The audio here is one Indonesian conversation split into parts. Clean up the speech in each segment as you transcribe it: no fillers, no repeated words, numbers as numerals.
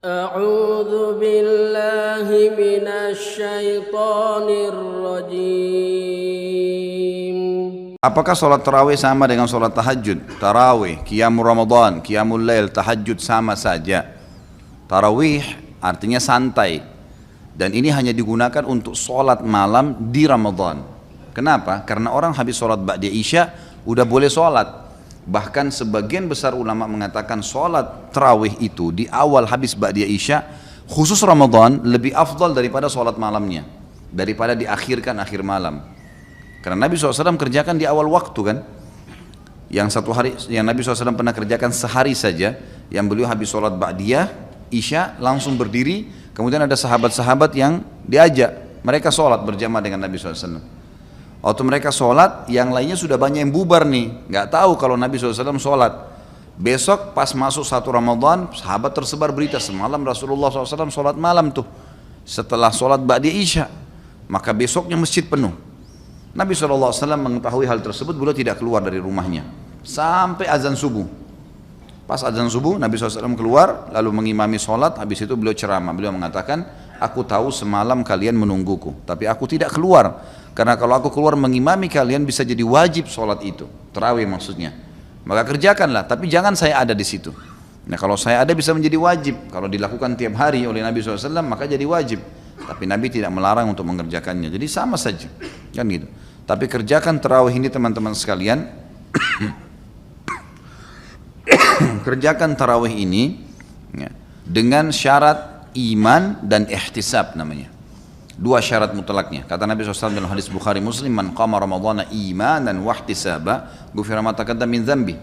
أعوذ بالله من الشيطان الرجيم. Apakah sholat tarawih sama dengan sholat tahajud? Tarawih, qiyamul Ramadan, qiyamul lail, tahajud sama saja. Tarawih artinya santai. Dan ini hanya digunakan untuk sholat malam di Ramadan. Kenapa? Karena orang habis sholat ba'da isya udah boleh sholat. Bahkan sebagian besar ulama mengatakan sholat tarawih itu di awal habis ba'da isya khusus Ramadan lebih afdal daripada sholat malamnya, daripada diakhirkan akhir malam. Karena Nabi SAW kerjakan di awal waktu kan. Yang satu hari yang Nabi SAW pernah kerjakan sehari saja, yang beliau habis sholat ba'diyah isya langsung berdiri, kemudian ada sahabat-sahabat yang diajak, mereka sholat berjamaah dengan Nabi SAW. Waktu mereka sholat, yang lainnya sudah banyak yang bubar nih, nggak tahu kalau Nabi SAW sholat. Besok pas masuk satu Ramadan, sahabat tersebar berita semalam Rasulullah SAW sholat malam tuh setelah sholat ba'da isya, maka besoknya masjid penuh. Nabi SAW mengetahui hal tersebut, beliau tidak keluar dari rumahnya sampai azan subuh. Pas azan subuh Nabi SAW keluar lalu mengimami sholat. Habis itu beliau ceramah, beliau mengatakan, aku tahu semalam kalian menungguku, tapi aku tidak keluar karena kalau aku keluar mengimami kalian bisa jadi wajib sholat itu, tarawih maksudnya. Maka kerjakanlah, tapi jangan saya ada di situ. Nah kalau saya ada bisa menjadi wajib, kalau dilakukan tiap hari oleh Nabi SAW maka jadi wajib. Tapi Nabi tidak melarang untuk mengerjakannya, jadi sama saja kan gitu. Tapi kerjakan tarawih ini teman-teman sekalian. Kerjakan tarawih ini ya, dengan syarat iman dan ihtisab namanya. Dua syarat mutlaknya. Kata Nabi SAW dalam hadis Bukhari Muslim, man qama ramadhana imanan wa ihtisaba ghufira ma taqaddama min dzambi.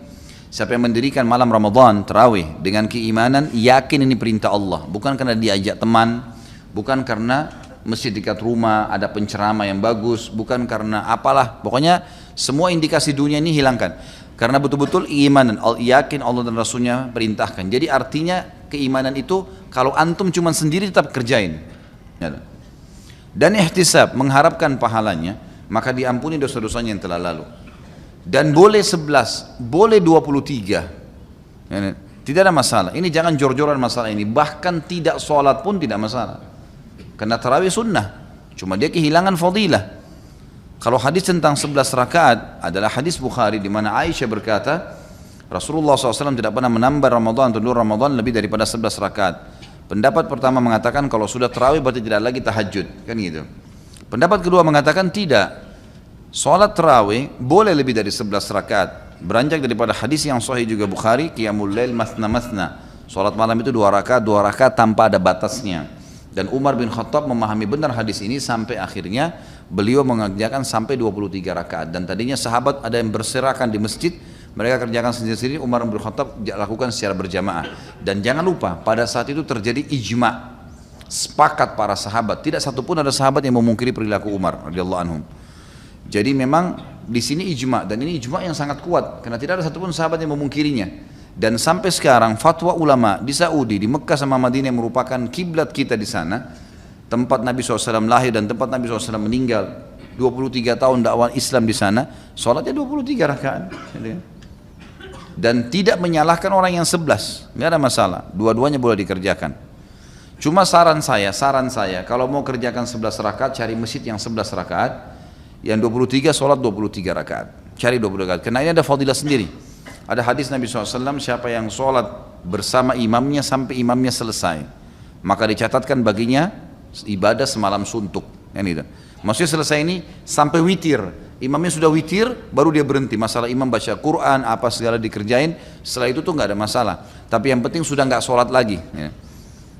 Siapa yang mendirikan malam Ramadan tarawih dengan keimanan, yakin ini perintah Allah, bukan karena diajak teman, bukan karena masjid dekat rumah ada penceramah yang bagus, bukan karena apalah, pokoknya semua indikasi dunia ini hilangkan. Karena betul-betul iman dan yakin Allah dan Rasulnya perintahkan. Jadi artinya keimanan itu kalau antum cuma sendiri tetap kerjain. Dan ihtisab, mengharapkan pahalanya, maka diampuni dosa-dosanya yang telah lalu. Dan boleh 11, boleh 23. Tidak ada masalah. Ini jangan jor-joran masalah ini. Bahkan tidak sholat pun tidak masalah. Karena tarawih sunnah, cuma dia kehilangan fadilah. Kalau hadis tentang 11 rakaat adalah hadis Bukhari di mana Aisyah berkata, Rasulullah SAW tidak pernah menambah Ramadan atau luar Ramadan lebih daripada 11 rakaat. Pendapat pertama mengatakan kalau sudah tarawih berarti tidak lagi tahajud, kan gitu. Pendapat kedua mengatakan tidak. Salat tarawih boleh lebih dari 11 rakaat. Beranjak daripada hadis yang sahih juga Bukhari, qiyamul lail masna masna. Salat malam itu 2 rakaat tanpa ada batasnya. Dan Umar bin Khattab memahami benar hadis ini sampai akhirnya beliau mengerjakan sampai 23 rakaat. Dan tadinya sahabat ada yang berserakan di masjid, mereka kerjakan sendiri-sendiri, Umar bin Khattab lakukan secara berjamaah. Dan jangan lupa pada saat itu terjadi ijma, sepakat para sahabat, tidak satupun ada sahabat yang memungkiri perilaku Umar radhiyallahu anhum. Jadi memang di sini ijma, dan ini ijma yang sangat kuat karena tidak ada satupun sahabat yang memungkirinya. Dan sampai sekarang fatwa ulama di Saudi, di Mekah sama Madinah yang merupakan kiblat kita di sana, tempat Nabi SAW lahir dan tempat Nabi SAW meninggal, 23 tahun dakwah Islam di sana, sholatnya 23 rakaat. Dan tidak menyalahkan orang yang 11, nggak ada masalah, dua-duanya boleh dikerjakan. Cuma saran saya, kalau mau kerjakan 11 rakaat, cari masjid yang 11 rakaat, yang 23 sholat 23 rakaat, cari 20 rakaat, karena ini ada fadilah sendiri. Ada hadis Nabi SAW, siapa yang sholat bersama imamnya sampai imamnya selesai, maka dicatatkan baginya ibadah semalam suntuk. Maksudnya selesai ini sampai witir, imamnya sudah witir, baru dia berhenti. Masalah imam baca Quran, apa segala dikerjain, setelah itu tuh nggak ada masalah. Tapi yang penting sudah nggak sholat lagi.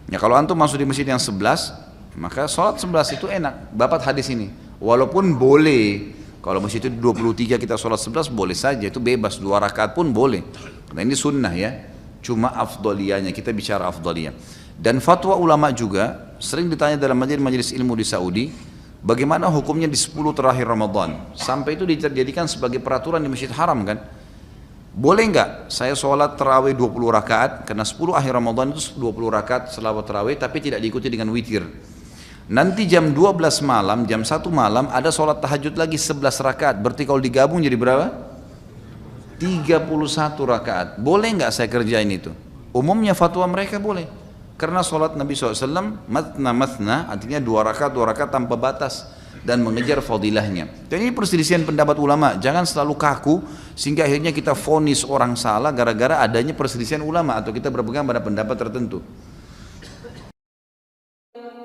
Ya kalau antum masuk di masjid yang 11, maka sholat 11 itu enak. Dapat hadis ini, walaupun boleh. Kalau masjid itu 23 kita sholat 11 boleh saja, itu bebas, 2 rakaat pun boleh. Karena ini sunnah ya, cuma afdaliyahnya, kita bicara afdaliyah. Dan fatwa ulama juga sering ditanya dalam majelis ilmu di Saudi, bagaimana hukumnya di 10 terakhir Ramadan? Sampai itu dijadikan sebagai peraturan di Masjid Haram kan? Boleh nggak saya sholat tarawih 20 rakaat, karena 10 akhir Ramadan itu 20 rakaat selawat tarawih, tapi tidak diikuti dengan witir. Nanti jam 12 malam, jam 1 malam ada sholat tahajud lagi 11 rakaat. Berarti kalau digabung jadi berapa? 31 rakaat. Boleh nggak saya kerjain itu? Umumnya fatwa mereka boleh. Karena sholat Nabi SAW matna artinya 2 rakaat tanpa batas dan mengejar fadilahnya. Dan ini perselisihan pendapat ulama. Jangan selalu kaku sehingga akhirnya kita vonis orang salah gara-gara adanya perselisihan ulama atau kita berpegang pada pendapat tertentu.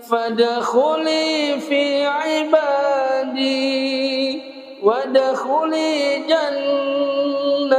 Fadkhuli fi ibadi wadkhuli jannati.